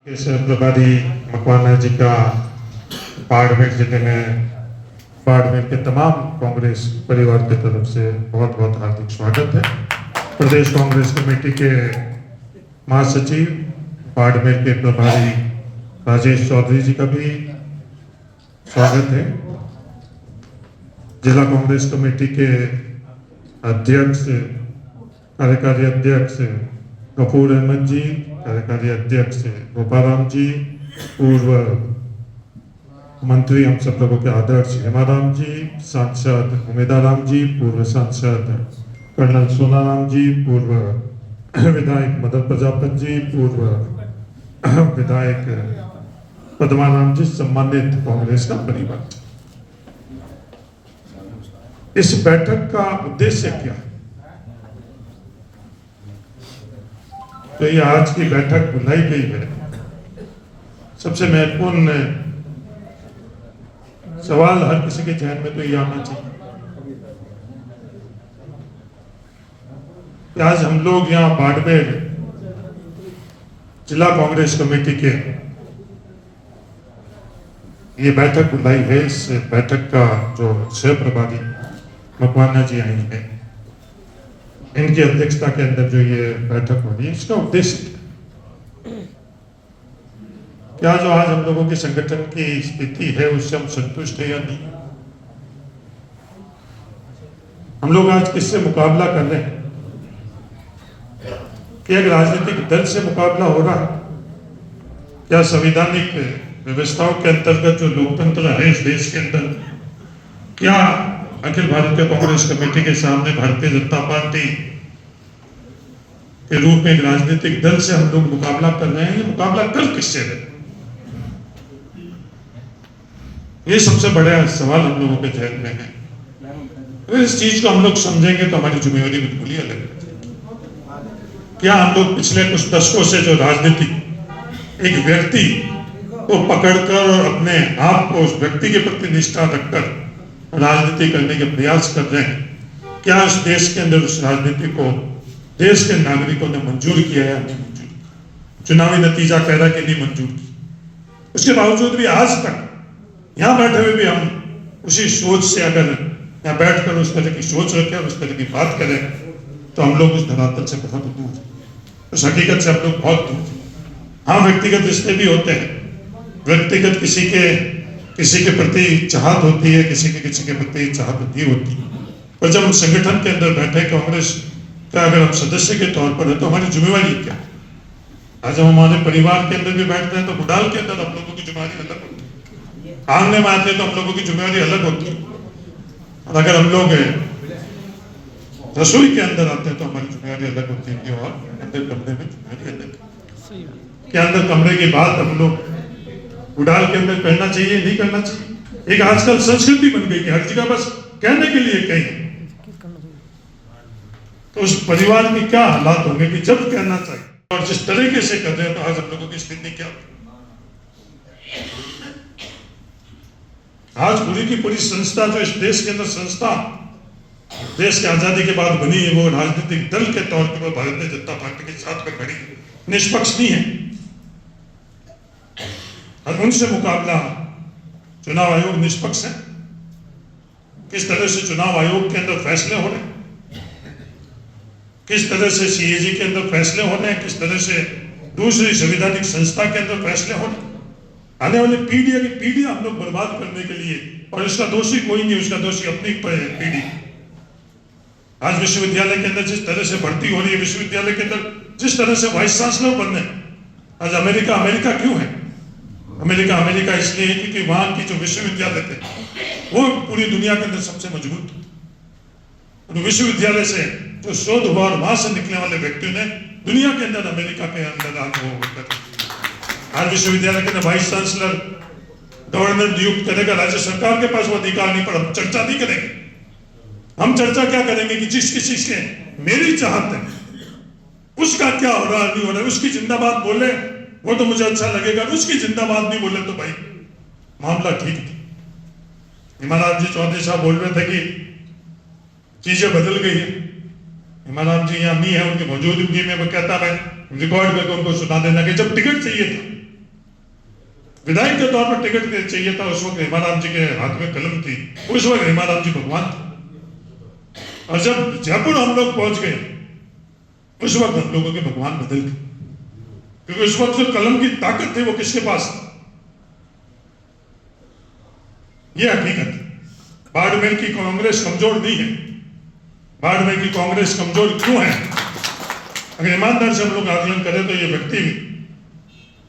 इस प्रभारी मकवाना जी का बाड़मेर जिले में बाड़मेर के तमाम कांग्रेस परिवार की तरफ से बहुत बहुत हार्दिक स्वागत है। प्रदेश कांग्रेस कमेटी के महासचिव बाड़मेर के प्रभारी राजेश चौधरी जी का भी स्वागत है। जिला कांग्रेस कमेटी के अध्यक्ष कार्यकारी अध्यक्ष गफूर अहमद जी, कार्यकारी अध्यक्ष गोपाराम जी, पूर्व मंत्री हम सब लोगों के आदर्श हेमाराम जी, सांसद उमेदाराम जी, पूर्व सांसद कर्नल सोनाराम जी, पूर्व विधायक मदन प्रजापत जी, पूर्व विधायक पद्माराम जी, सम्मानित कांग्रेस का परिवार। इस बैठक का उद्देश्य क्या है? तो ये आज की बैठक बुलाई गई है। सबसे महत्वपूर्ण सवाल हर किसी के जहन में तो ये आना चाहिए कि आज हम लोग यहाँ बाड़मेर जिला कांग्रेस कमेटी के ये बैठक बुलाई है। इस बैठक का जो सह प्रभारी मकवाना जी आई है, इनकी अध्यक्षता के अंदर जो ये बैठक हो रही है, इसका उद्देश्य क्या जो आज हम लोगों के संगठन की स्थिति है उससे हम संतुष्ट है या नहीं? हम लोग आज किससे मुकाबला कर रहे हैं? क्या राजनीतिक दल से मुकाबला हो रहा है? क्या संवैधानिक व्यवस्थाओं के अंतर्गत जो लोकतंत्र है इस देश के अंदर, क्या अखिल भारतीय कांग्रेस कमेटी के सामने भारतीय जनता पार्टी के रूप में एक राजनीतिक दल से हम लोग मुकाबला कर रहे हैं? मुकाबला कर किससे रहे? ये सबसे बड़ा सवाल हम लोगों के जहन में है। अगर इस चीज को हम लोग समझेंगे तो हमारी जिम्मेवारी बिल्कुल ही अलग है। क्या हम लोग पिछले कुछ दशकों से जो राजनीति एक व्यक्ति को पकड़कर और अपने आप को उस व्यक्ति के प्रति निष्ठा रखकर राजनीति करने के प्रयास कर रहे हैं, क्या इस देश के अंदर उस राजनीति को देश के नागरिकों ने मंजूर किया या नहीं मंजूर? चुनावी नतीजा कह रहा कि नहीं मंजूर की। उसके बावजूद भी आज तक यहाँ बैठे हुए भी हम उसी सोच से अगर यहाँ बैठकर उस तरह की सोच रखें और उस तरह की बात करें तो हम लोग उस धरातल से बहुत दूर हैं, उस हकीकत से हम लोग बहुत दूर हैं। हाँ, व्यक्तिगत रिश्ते भी होते हैं, व्यक्तिगत किसी के प्रति चाहत होती है, किसी के प्रति चाहत नहीं होती, पर जब हम संगठन के अंदर बैठे कांग्रेस का अगर हम सदस्य के तौर पर है तो हमारी जिम्मेवारी क्या है? आज हम हमारे परिवार के अंदर भी बैठते हैं तो बुडाल के अंदर हम लोगों की जिम्मेवारी अलग होती है, आंगने में आते हैं तो हम लोगों की जिम्मेवारी अलग होती है, और अगर हम लोग रसोई के अंदर आते हैं तो हमारी जिम्मेवारी अलग होती है, और अंदर कमरे में जिम्मेवारी अलग है। क्या अंदर कमरे की बात हम लोग बुडाल के अंदर करना चाहिए, नहीं करना चाहिए? एक आजकल संस्कृति बन गई कि हर जगह बस कहने के लिए कहीं, तो उस परिवार की क्या हालात होंगे कि जब कहना चाहिए और जिस तरीके से कर रहे हैं, तो आज हम लोगों की स्थिति क्या? आज पूरी की पूरी संस्था जो इस देश के अंदर संस्था देश की आजादी के बाद बनी है, वो राजनीतिक दल के तौर पर भारतीय जनता पार्टी के साथ में खड़ी, निष्पक्ष नहीं है। और उनसे मुकाबला चुनाव आयोग निष्पक्ष है? किस तरह से चुनाव आयोग के अंदर फैसले हो रहे हैं, किस तरह से सीएजी के अंदर फैसले हो रहे हैं, किस तरह से दूसरी संवैधानिक संस्था के अंदर फैसले हो रहे हैं। आने वाली पीढ़ी हम लोग बर्बाद करने के लिए, और इसका दोषी कोई नहीं, उसका दोषी अपनी पीढ़ी। आज विश्वविद्यालय के अंदर जिस तरह से भर्ती हो रही है, विश्वविद्यालय के अंदर जिस तरह से वाइस चांसलर बन रहे हैं, आज अमेरिका क्यों है? अमेरिका इसलिए है क्योंकि वहां की जो विश्वविद्यालय थे वो पूरी दुनिया के अंदर सबसे मजबूत थे। विश्वविद्यालय से जो शोध हुआ और वहां से निकलने वाले व्यक्तियों ने दुनिया के अंदर अमेरिका के अंदर आज विश्वविद्यालय के अंदर वाइस चांसलर गवर्नर नियुक्त करेगा, राज्य सरकार के पास वो अधिकार नहीं, पर हम चर्चा नहीं करेंगे। हम चर्चा क्या करेंगे कि जिस किसी के मेरी चाहत है उसका क्या हो रहा है, नहीं हो रहा है, उसकी जिंदाबाद बोले वो तो मुझे अच्छा लगेगा, उसकी जिंदाबाद नहीं बोले तो भाई मामला ठीक नहीं। हिमाराम जी चौधरी साहब बोल रहे थे कि चीजें बदल गई है। हिमाराम जी यहाँ नहीं है, उनकी मौजूदगी में वो कहता मैं रिकॉर्ड करके उनको सुना देना कि जब टिकट चाहिए था विधायक के तौर पर टिकट चाहिए था, उस वक्त हेमाराम जी के हाथ में कलम थी, उस वक्त हेमाराम जी भगवान थे। और जब जयपुर हम लोग पहुंच गए, उस वक्त हम लोगों के भगवान बदल गए, क्योंकि उस वक्त जो कलम की ताकत थी वो किसके पास थी? ये हकीकत है। बाड़मेर की कांग्रेस कमजोर नहीं है। बाड़मेर की कांग्रेस कमजोर क्यों है? अगर ईमानदार से हम लोग आकलन करें तो ये व्यक्ति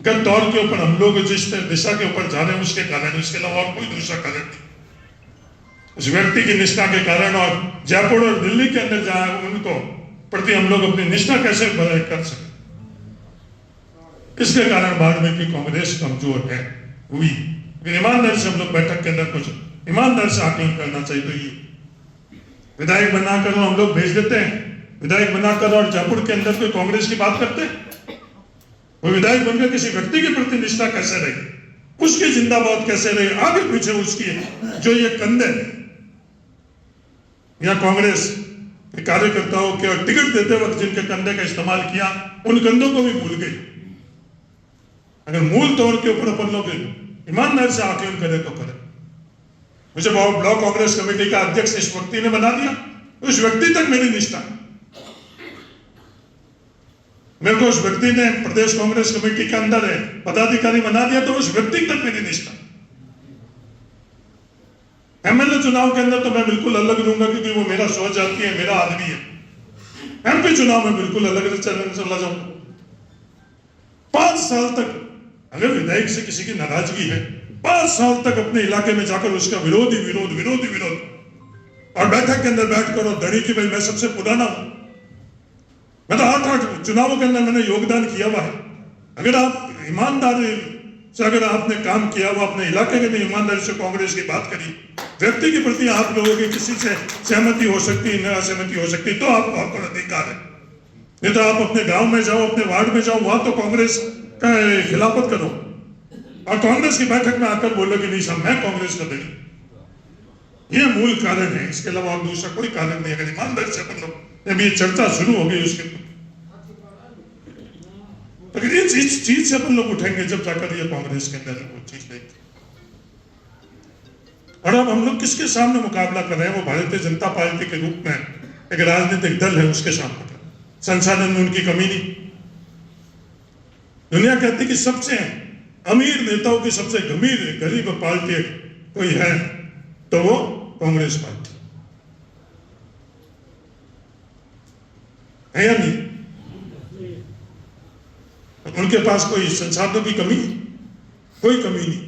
गत दौर के ऊपर हम लोग जिस दिशा के ऊपर जा रहे हैं उसके कारण, इसके अलावा और कोई दूसरा कारण नहीं। उस व्यक्ति की निष्ठा के कारण, और जयपुर और दिल्ली के अंदर जहां उनको प्रति हम लोग अपनी निष्ठा कैसे कर सके, इसके कारण बाड़मेर की कांग्रेस कमजोर है हुई। ईमानदार से हम लोग बैठक के अंदर कुछ ईमानदार से आकलन करना चाहिए। तो ये विधायक बनाकर हम लोग भेज देते हैं, विधायक बनाकर और जयपुर के अंदर कोई कांग्रेस की बात करते हैं। वो विधायक बनकर किसी व्यक्ति के प्रति निष्ठा कैसे रही, उसकी जिंदाबाद कैसे रही, आगे पीछे उसकी जो ये कंधे या कांग्रेस के कार्यकर्ताओं के और टिकट देते वक्त जिनके कंधे का इस्तेमाल किया, उन कंधों को भी भूल गई। अगर मूल तौर के ऊपर अपन लोग ईमानदार से आकलन करें तो करें। मुझे ब्लॉक कांग्रेस कमेटी का अध्यक्ष इस व्यक्ति ने बना दिया, उस व्यक्ति तक मेरी निष्ठा। मेरे को उस व्यक्ति ने प्रदेश कांग्रेस कमेटी के अंदर है पदाधिकारी बना दिया, तो उस व्यक्ति तक मेरी निष्ठा। एमएलए चुनाव के अंदर तो मैं बिल्कुल अलग रहूंगा, क्योंकि वो मेरा सहजाती है, मेरा आदमी है। एमपी चुनाव में बिल्कुल अलग चला जाऊंगा। 5 साल तक अगर विधायक से किसी की नाराजगी है, 5 साल तक अपने इलाके में जाकर उसका विरोध ही विरोध, विरोध ही विरोध, और बैठक के अंदर बैठकर और धड़ी की भाई मैं सबसे पुराना हूं, मैं तो 8 चुनावों के अंदर मैंने योगदान किया हुआ है। अगर आप ईमानदारी से अगर आपने काम किया हुआ, अपने इलाके के लिए ईमानदारी से कांग्रेस की बात करी, व्यक्ति के प्रति आप लोगों की किसी से सहमति हो सकती है, न असहमति हो सकती, तो आपको आपका अधिकार है। नहीं तो आप अपने गांव में जाओ, अपने वार्ड में जाओ, वहां तो कांग्रेस का खिलाफत करो और कांग्रेस की बैठक में आकर बोलो कि नहीं साहब मैं कांग्रेस का दली। ये मूल कारण है, इसके अलावा और दूसरा कोई कारण नहीं। अगर ईमानदारी से अपन लोग जब ये चर्चा शुरू हो गई उसके तो ये चीज से अपन लोग उठेंगे जब जाकर ये कांग्रेस के अंदर वो चीज नहीं। और अब हम लोग किसके सामने मुकाबला कर रहे हैं? वो भारतीय जनता पार्टी के रूप में एक राजनीतिक दल है, उसके सामने संसाधन में उनकी कमी नहीं। दुनिया कहती कि सबसे अमीर नेताओं की सबसे गरीब पार्टी कोई है तो वो कांग्रेस पार्टी है या नहीं? उनके पास कोई संसाधनों की कमी, कोई कमी नहीं।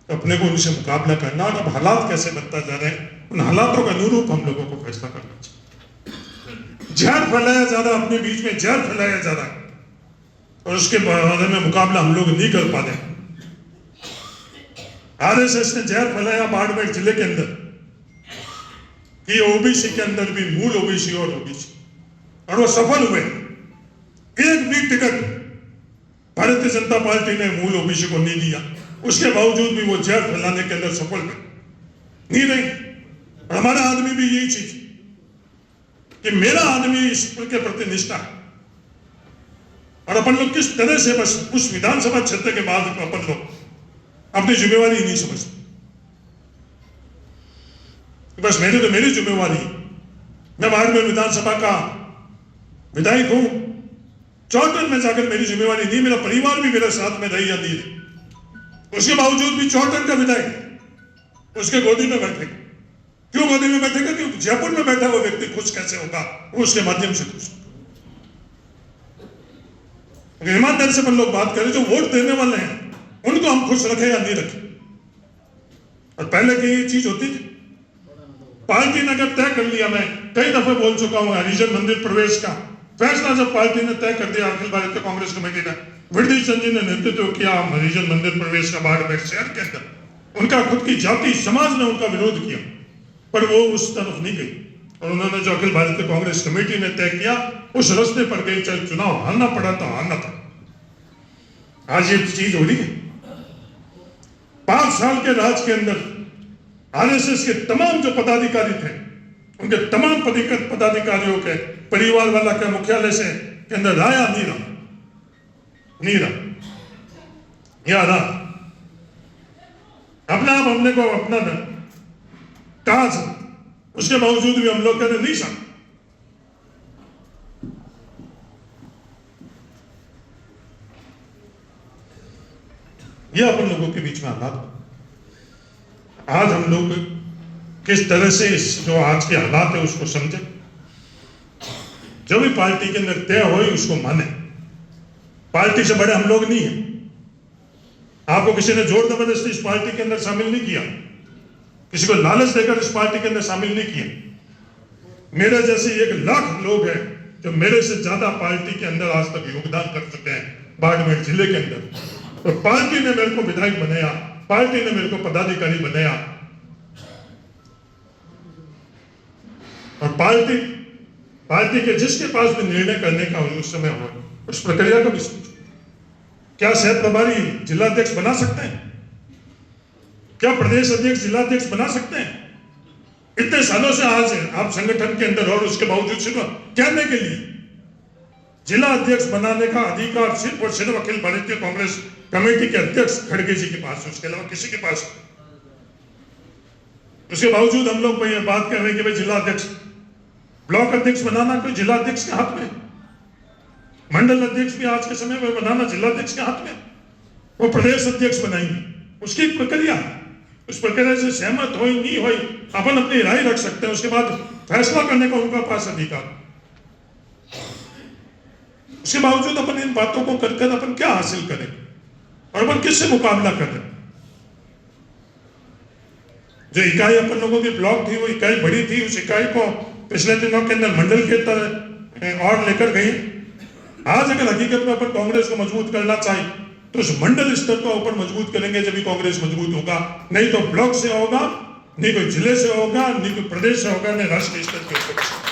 अपने को उनसे मुकाबला करना, और अब हालात कैसे बनता जा रहे हैं, उन हालातों का अनुरूप हम लोगों को फैसला करना चाहिए। जहर फैलाया जा रहा, अपने बीच में जहर फैलाया जा रहा, और उसके बारे में मुकाबला हम लोग नहीं कर पा रहे। आरएसएस ने जहर फैलाया बाड़मेर जिले के अंदर कि ओबीसी के अंदर भी मूल ओबीसी और ओबीसी, और वो सफल हुए। एक भी टिकट भारतीय जनता पार्टी ने मूल ओबीसी को नहीं दिया, उसके बावजूद भी वो जहर फैलाने के अंदर सफल नहीं रही। और हमारा आदमी भी यही चीज कि मेरा आदमी इसके प्रति निष्ठा है, और अपन लोग किस तरह से बस उस विधानसभा क्षेत्र के बाद अपन लोग अपनी जिम्मेवारी नहीं समझते। बस मेरी जिम्मेवारी, मैं बाड़मेर विधानसभा का विधायक हूं, चौटन में जाकर मेरी जिम्मेवारी नहीं, मेरा परिवार भी मेरे साथ में रही या नहीं रही, उसके बावजूद भी चौटन का विधायक उसके गोदी में बैठेगा। क्यों गोदी में बैठेगा? क्योंकि जयपुर में बैठा हुआ व्यक्ति खुश कैसे होगा, वो उसके माध्यम से खुश। अगर ईमानदारी से अपन लोग बात करें, जो वोट देने वाले हैं उनको हम खुश रखें या नहीं रखें। और पहले की ये चीज होती थी, पार्टी ने अगर तय कर लिया, मैं कई दफे बोल चुका हूं, हरिजन मंदिर प्रवेश का फैसला जब पार्टी ने तय कर दिया, अखिल भारतीय कांग्रेस कमेटी ने, वृद्धि चंद जी ने नेतृत्व किया हरिजन मंदिर प्रवेश का बाड़मेर शहर के अंदर, उनका खुद की जाति समाज ने उनका विरोध किया, पर वो उस तरफ नहीं गई, और उन्होंने जो अखिल भारतीय कांग्रेस कमेटी ने तय किया उस रास्ते पर गई, चाहे चुनाव हारना पड़ा तो हारना था। आज ये चीज हो रही है। 5 साल के राज के अंदर आरएसएस के तमाम जो पदाधिकारी थे, उनके तमाम पदाधिकारियों के परिवार वाला के मुख्यालय से के अंदर राया नहीं रहा। या ना अपना आप हमने को अपना कहा था, उसके बावजूद भी हम लोग कहते नहीं सकते। यह अपन लोगों के बीच में हालात। आज हम लोग किस तरह से इस जो आज के हालात है उसको समझे, जो भी पार्टी के अंदर तय हो उसको माने। पार्टी से बड़े हम लोग नहीं है। आपको किसी ने जोर जबरदस्ती इस पार्टी के अंदर शामिल नहीं किया, किसी को लालच देकर इस पार्टी के अंदर शामिल नहीं किया। मेरे जैसे 1 लाख लोग हैं जो मेरे से ज्यादा पार्टी के अंदर आज तक योगदान कर चुके हैं बाड़मेर जिले के अंदर। तो पार्टी ने मेरे को विधायक बनाया, पार्टी ने मेरे को पदाधिकारी बनाया, और पार्टी के जिसके पास भी निर्णय करने का उस समय हो, उस प्रक्रिया को भी सोचो। क्या सह प्रभारी जिलाध्यक्ष बना सकते हैं? क्या प्रदेश अध्यक्ष जिलाध्यक्ष बना सकते हैं? इतने सालों से आज आप संगठन के अंदर, और उसके बावजूद सिर्फ कहने के लिए जिला अध्यक्ष बनाने का अधिकार सिर्फ और सिर्फ अखिल भारतीय कांग्रेस कमेटी के अध्यक्ष खड़गे जी के पास, उसके अलावा किसी के पास। उसके बावजूद हम लोग बात कर रहे हैं कि भाई जिला अध्यक्ष, ब्लॉक अध्यक्ष बनाना कोई जिला अध्यक्ष के हाथ में, मंडल अध्यक्ष भी आज के समय में बनाना जिला अध्यक्ष के हाथ में। वो प्रदेश अध्यक्ष बनाएंगे, उसकी एक प्रक्रिया, उस प्रक्रिया से सहमत हो नहीं हो अपन अपनी राय रख सकते हैं, उसके बाद फैसला करने का उनका पास अधिकार। उसके बावजूद अपन इन बातों को कर अपन क्या हासिल करें और अपन किससे मुकाबला करें? जो इकाई अपन लोगों की ब्लॉक थी वो इकाई बड़ी थी, उस इकाई को पिछले दिनों के अंदर मंडल के तरह और लेकर गई। आज अगर हकीकत में अपन कांग्रेस को मजबूत करना चाहिए तो उस मंडल स्तर को ऊपर मजबूत करेंगे जब भी कांग्रेस मजबूत होगा। नहीं तो ब्लॉक से होगा, नहीं कोई जिले से होगा, नहीं कोई प्रदेश से होगा, नहीं राष्ट्रीय स्तर के ऊपर।